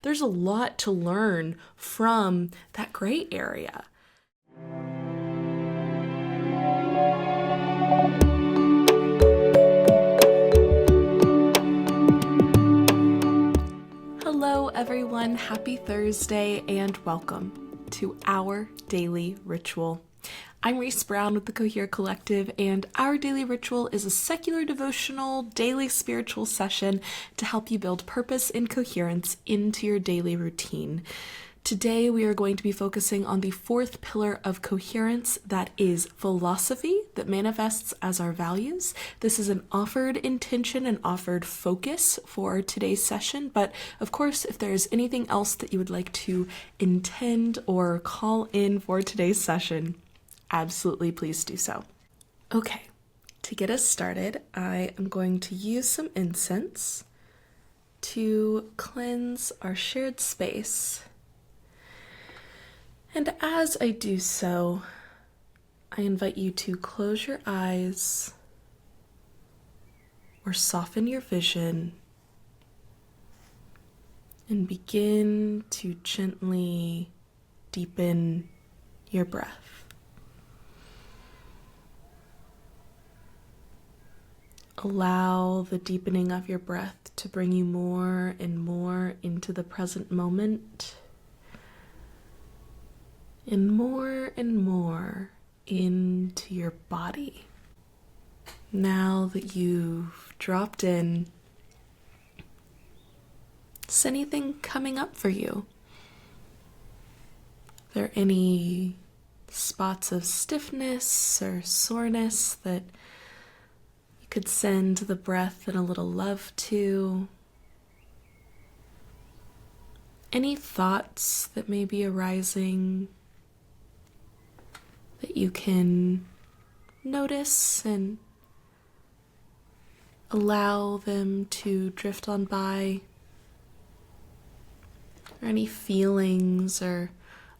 There's a lot to learn from that gray area. Hello everyone, happy Thursday and welcome to our daily ritual. I'm Reese Brown with the Cohere Collective, and our daily ritual is a secular devotional daily spiritual session to help you build purpose and coherence into your daily routine. Today we are going to be focusing on the fourth pillar of coherence, that is philosophy that manifests as our values. This is an offered intention and offered focus for today's session, but of course if there's anything else that you would like to intend or call in for today's session, absolutely please do so. Okay, to get us started, I am going to use some incense to cleanse our shared space. And as I do so, I invite you to close your eyes or soften your vision and begin to gently deepen your breath. Allow the deepening of your breath to bring you more and more into the present moment, and more into your body. Now that you've dropped in, is anything coming up for you? Are there any spots of stiffness or soreness that could send the breath and a little love to? Any thoughts that may be arising that you can notice and allow them to drift on by? Or any feelings or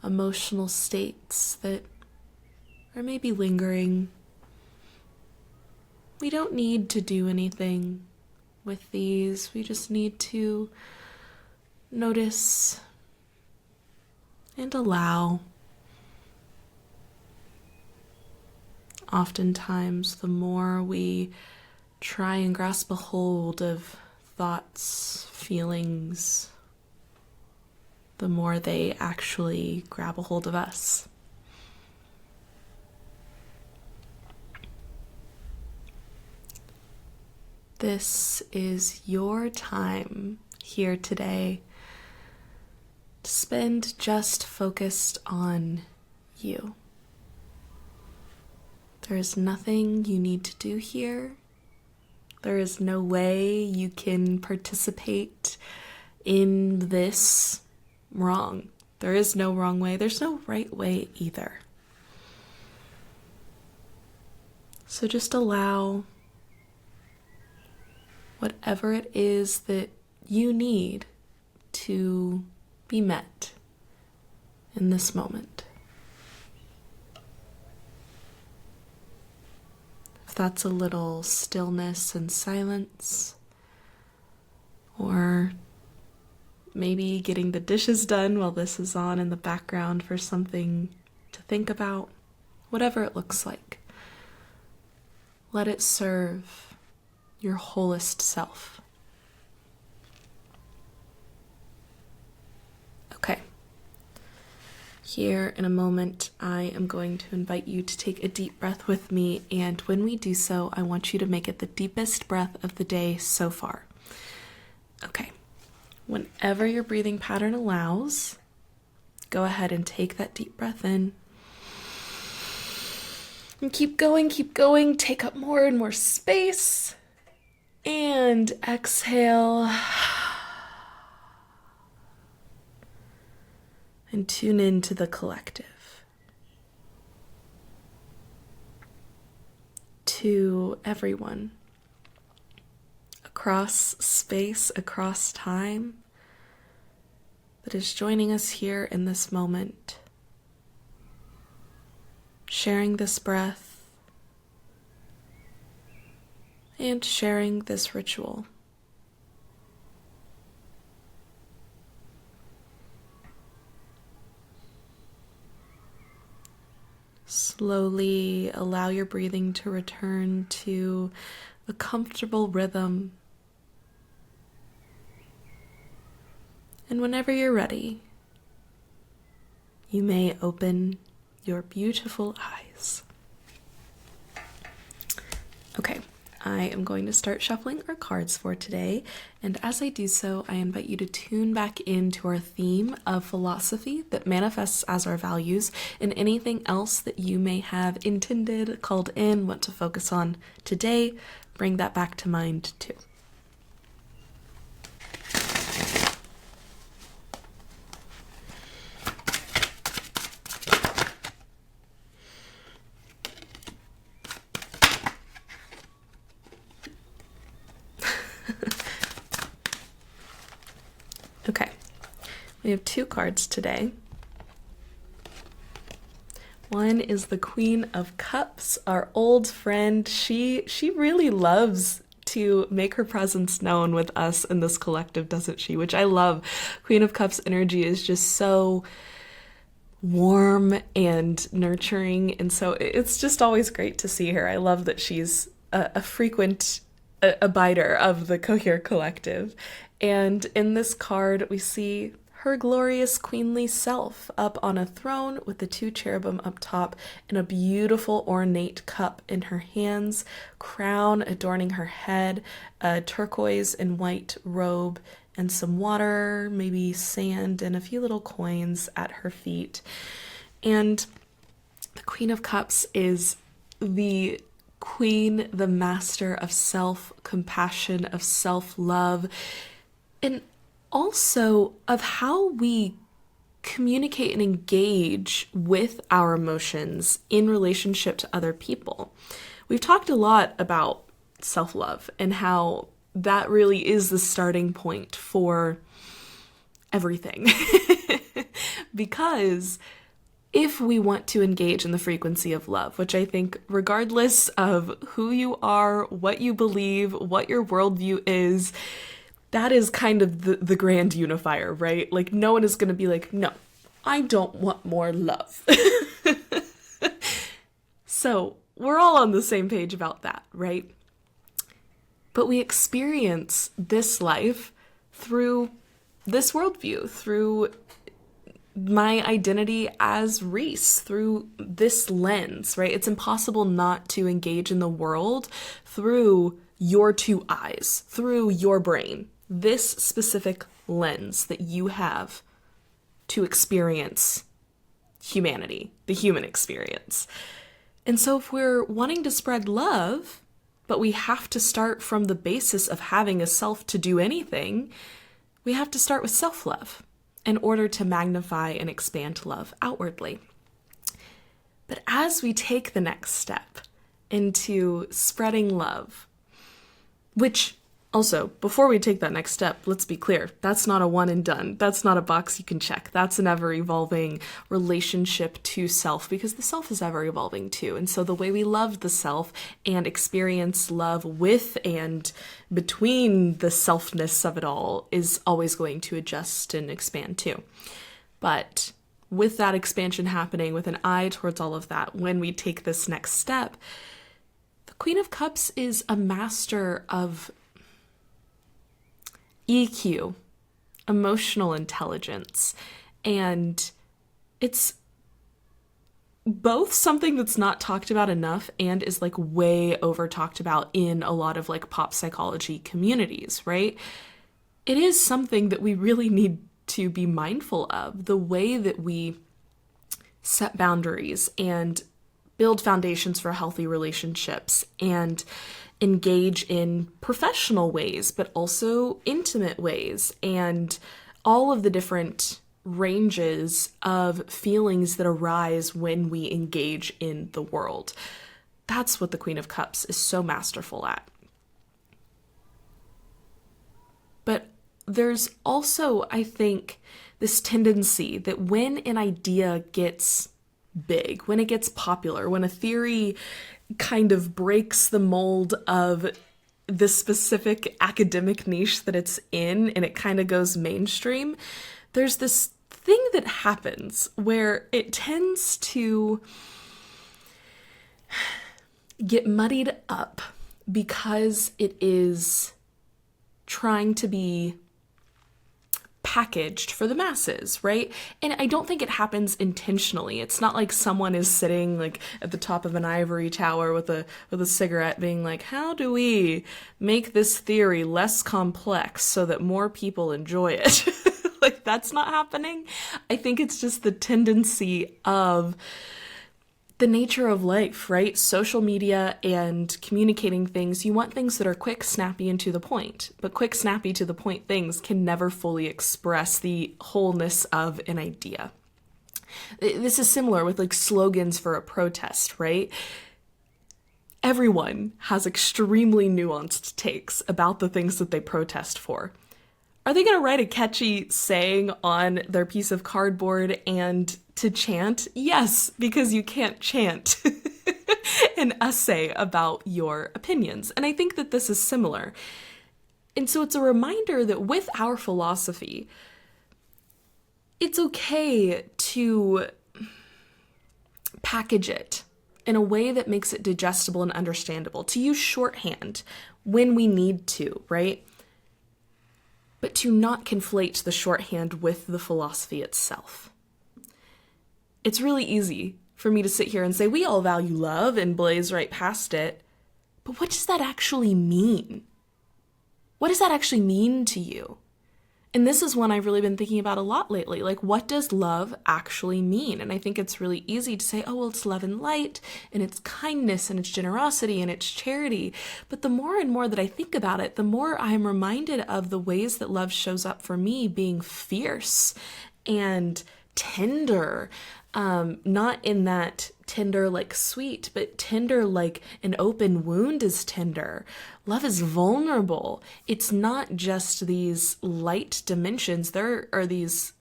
emotional states that are maybe lingering? We don't need to do anything with these. We just need to notice and allow. Oftentimes, the more we try and grasp a hold of thoughts, feelings, the more they actually grab a hold of us. This is your time here today to spend just focused on you. There is nothing you need to do here. There is no way you can participate in this wrong. There is no wrong way. There's no right way either. So just allow whatever it is that you need to be met in this moment. If that's a little stillness and silence, or maybe getting the dishes done while this is on in the background for something to think about, whatever it looks like, let it serve your wholest self. Okay. Here in a moment, I am going to invite you to take a deep breath with me, and when we do so, I want you to make it the deepest breath of the day so far. Okay. Whenever your breathing pattern allows, go ahead and take that deep breath in. And keep going, take up more and more space. And exhale. And tune into the collective. To everyone, across space, across time, that is joining us here in this moment, sharing this breath, and sharing this ritual. Slowly allow your breathing to return to a comfortable rhythm. And whenever you're ready, you may open your beautiful eyes. Okay, I am going to start shuffling our cards for today, and as I do so, I invite you to tune back into our theme of philosophy that manifests as our values, and anything else that you may have intended, called in, want to focus on today, bring that back to mind too. Okay, we have two cards today. One is the Queen of Cups, our old friend. She really loves to make her presence known with us in this collective, doesn't she? Which I love. Queen of Cups energy is just so warm and nurturing, and so it's just always great to see her. I love that she's a frequent abider of the Cohere collective. And in this card, we see her glorious queenly self up on a throne with the two cherubim up top and a beautiful ornate cup in her hands, crown adorning her head, a turquoise and white robe, and some water, maybe sand, and a few little coins at her feet. And the Queen of Cups is the queen, the master of self-compassion, of self-love, and also of how we communicate and engage with our emotions in relationship to other people. We've talked a lot about self-love and how that really is the starting point for everything. Because if we want to engage in the frequency of love, which I think regardless of who you are, what you believe, what your worldview is, that is kind of the grand unifier, right? Like, no one is going to be like, no, I don't want more love. So we're all on the same page about that, right? But we experience this life through this worldview, through my identity as Reese, through this lens, right? It's impossible not to engage in the world through your two eyes, through your brain, this specific lens that you have to experience humanity, the human experience. And so if we're wanting to spread love, but we have to start from the basis of having a self to do anything, we have to start with self-love in order to magnify and expand love outwardly. But as we take the next step into spreading love, which also, before we take that next step, let's be clear, that's not a one and done. That's not a box you can check. That's an ever-evolving relationship to self, because the self is ever-evolving too. And so the way we love the self and experience love with and between the selfness of it all is always going to adjust and expand too. But with that expansion happening, with an eye towards all of that, when we take this next step, the Queen of Cups is a master of EQ, emotional intelligence, and it's both something that's not talked about enough and is like way over talked about in a lot of like pop psychology communities, right? It is something that we really need to be mindful of, the way that we set boundaries and build foundations for healthy relationships and engage in professional ways, but also intimate ways, and all of the different ranges of feelings that arise when we engage in the world. That's what the Queen of Cups is so masterful at. But there's also, I think, this tendency that when an idea gets big, when it gets popular, when a theory kind of breaks the mold of the specific academic niche that it's in and it kind of goes mainstream, there's this thing that happens where it tends to get muddied up because it is trying to be packaged for the masses, right? And I don't think it happens intentionally. It's not like someone is sitting like at the top of an ivory tower with a cigarette being like, how do we make this theory less complex so that more people enjoy it? Like, that's not happening. I think it's just the tendency of the nature of life, right? Social media and communicating things, you want things that are quick, snappy, and to the point. But quick, snappy, to the point things can never fully express the wholeness of an idea. This is similar with like slogans for a protest, right? Everyone has extremely nuanced takes about the things that they protest for. Are they going to write a catchy saying on their piece of cardboard and to chant? Yes, because you can't chant an essay about your opinions. And I think that this is similar. And so it's a reminder that with our philosophy, it's okay to package it in a way that makes it digestible and understandable, to use shorthand when we need to, right? But to not conflate the shorthand with the philosophy itself. It's really easy for me to sit here and say, we all value love and blaze right past it. But what does that actually mean? What does that actually mean to you? And this is one I've really been thinking about a lot lately. Like, what does love actually mean? And I think it's really easy to say, oh, well, it's love and light, and it's kindness, and it's generosity, and it's charity. But the more and more that I think about it, the more I'm reminded of the ways that love shows up for me being fierce and tender. Not in that tender like sweet, but tender like an open wound is tender. Love is vulnerable. It's not just these light dimensions. There are these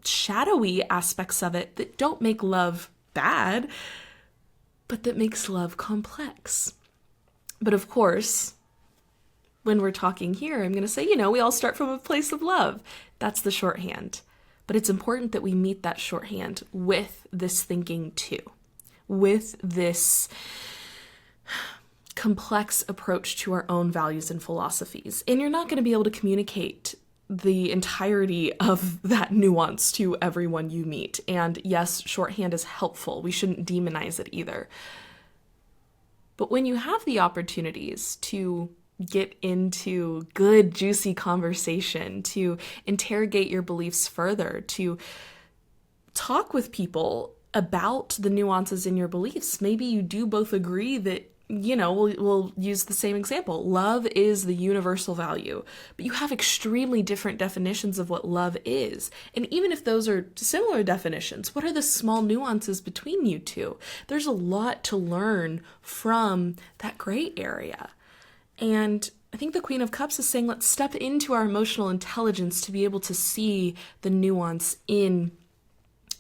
shadowy aspects of it that don't make love bad, but that makes love complex. But of course, when we're talking here, I'm going to say, we all start from a place of love. That's the shorthand. But it's important that we meet that shorthand with this thinking too, with this complex approach to our own values and philosophies. And you're not going to be able to communicate the entirety of that nuance to everyone you meet. And yes, shorthand is helpful. We shouldn't demonize it either. But when you have the opportunities to get into good, juicy conversation, to interrogate your beliefs further, to talk with people about the nuances in your beliefs. Maybe you do both agree that, we'll use the same example. Love is the universal value, but you have extremely different definitions of what love is. And even if those are similar definitions, what are the small nuances between you two? There's a lot to learn from that gray area. And I think the Queen of Cups is saying, let's step into our emotional intelligence to be able to see the nuance in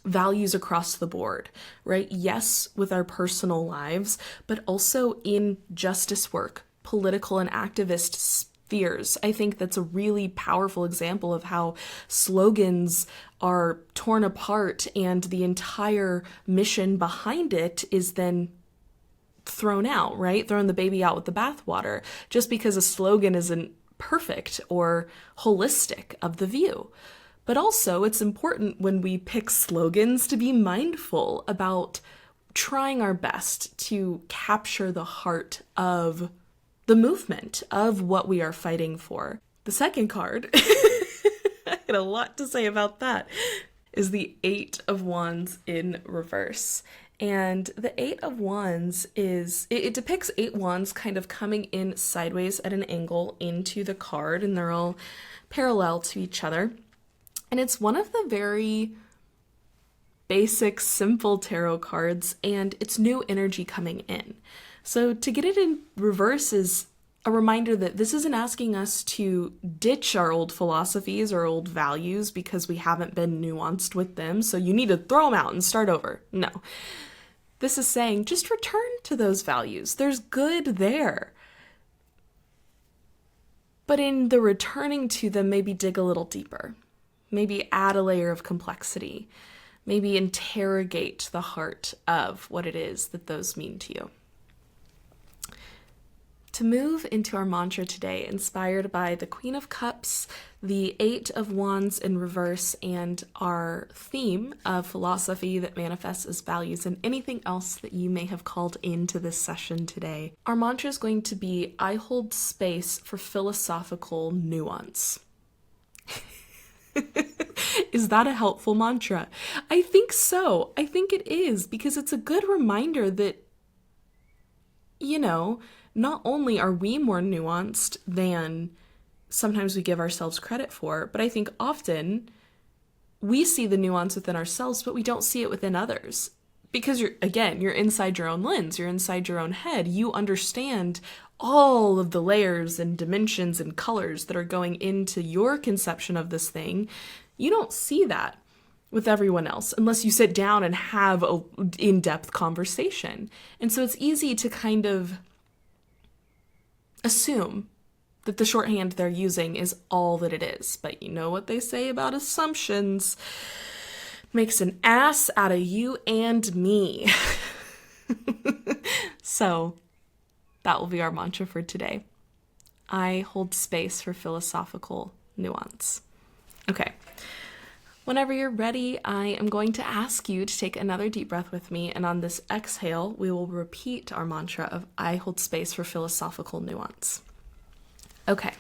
values across the board, right? Yes, with our personal lives, but also in justice work, political and activist spheres. I think that's a really powerful example of how slogans are torn apart and the entire mission behind it is then thrown out, right? Throwing the baby out with the bathwater just because a slogan isn't perfect or holistic of the view. But also it's important when we pick slogans to be mindful about trying our best to capture the heart of the movement of what we are fighting for. The second card, I had a lot to say about that, is the Eight of Wands in reverse. And the Eight of Wands it depicts 8 wands kind of coming in sideways at an angle into the card, and they're all parallel to each other. And it's one of the very basic, simple tarot cards, and it's new energy coming in. So to get it in reverse is a reminder that this isn't asking us to ditch our old philosophies or old values because we haven't been nuanced with them, so you need to throw them out and start over. No. This is saying just return to those values. There's good there. But in the returning to them, maybe dig a little deeper. Maybe add a layer of complexity. maybe interrogate the heart of what it is that those mean to you. To move into our mantra today, inspired by the Queen of Cups, the Eight of Wands in reverse, and our theme of philosophy that manifests as values and anything else that you may have called into this session today. Our mantra is going to be, I hold space for philosophical nuance. Is that a helpful mantra? I think so. I think it is, because it's a good reminder that, not only are we more nuanced than sometimes we give ourselves credit for, but I think often we see the nuance within ourselves, but we don't see it within others. Because you're inside your own lens, you're inside your own head. You understand all of the layers and dimensions and colors that are going into your conception of this thing. You don't see that with everyone else unless you sit down and have an in-depth conversation. And so it's easy to kind of assume that the shorthand they're using is all that it is. But you know what they say about assumptions? Makes an ass out of you and me. So that will be our mantra for today. I hold space for philosophical nuance. Okay. Whenever you're ready, I am going to ask you to take another deep breath with me, and on this exhale, we will repeat our mantra of I hold space for philosophical nuance. Okay.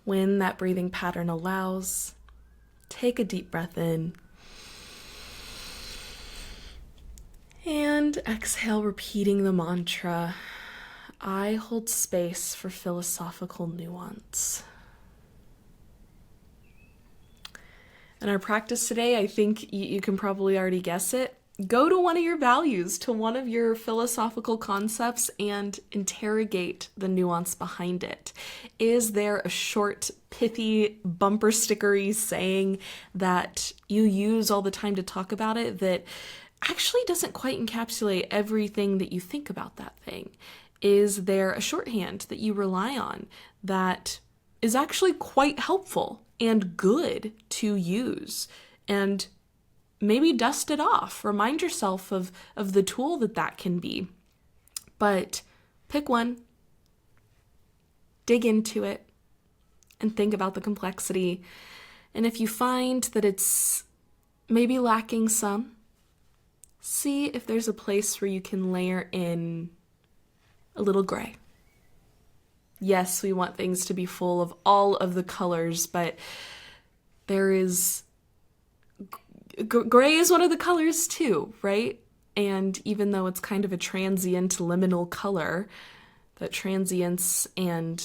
When that breathing pattern allows, take a deep breath in, and exhale, repeating the mantra, I hold space for philosophical nuance. In our practice today, I think you can probably already guess it. Go to one of your values, to one of your philosophical concepts, and interrogate the nuance behind it. Is there a short, pithy, bumper stickery saying that you use all the time to talk about it that actually doesn't quite encapsulate everything that you think about that thing? Is there a shorthand that you rely on that is actually quite helpful and good to use? And maybe dust it off. Remind yourself of the tool that can be. But pick one, dig into it, and think about the complexity. And if you find that it's maybe lacking some, see if there's a place where you can layer in a little gray. Yes, we want things to be full of all of the colors, but there is gray is one of the colors too, right? And even though it's kind of a transient liminal color, that transience and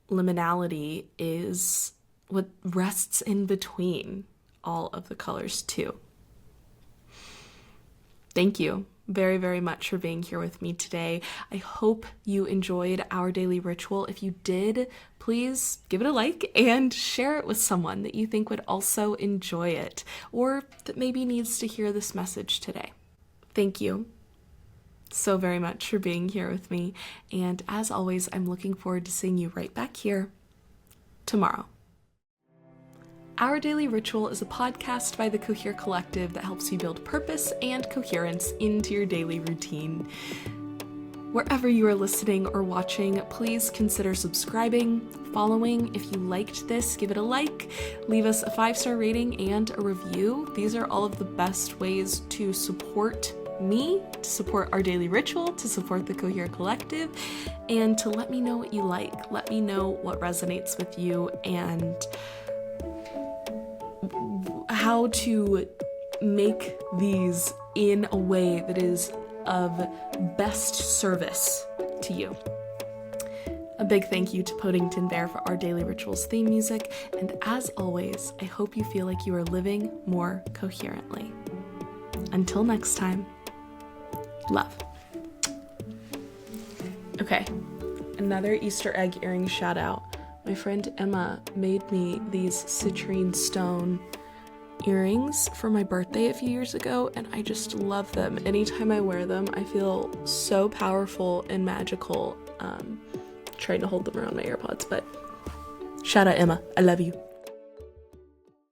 liminality is what rests in between all of the colors too. Thank you very, very much for being here with me today. I hope you enjoyed our daily ritual. If you did, please give it a like and share it with someone that you think would also enjoy it, or that maybe needs to hear this message today. Thank you so very much for being here with me. And as always, I'm looking forward to seeing you right back here tomorrow. Our Daily Ritual is a podcast by the Cohere Collective that helps you build purpose and coherence into your daily routine. Wherever you are listening or watching, please consider subscribing, following. If you liked this, give it a like, leave us a 5-star rating and a review. These are all of the best ways to support me, to support our daily ritual, to support the Cohere Collective, and to let me know what you like. Let me know what resonates with you and how to make these in a way that is of best service to you. A big thank you to Podington Bear for our Daily Rituals theme music, and as always, I hope you feel like you are living more coherently. Until next time, love. Okay, another Easter egg earring shout out. My friend Emma made me these citrine stone earrings for my birthday a few years ago, and I just love them. Anytime I wear them, I feel so powerful and magical. Trying to hold them around my AirPods, but shout out Emma, I love you.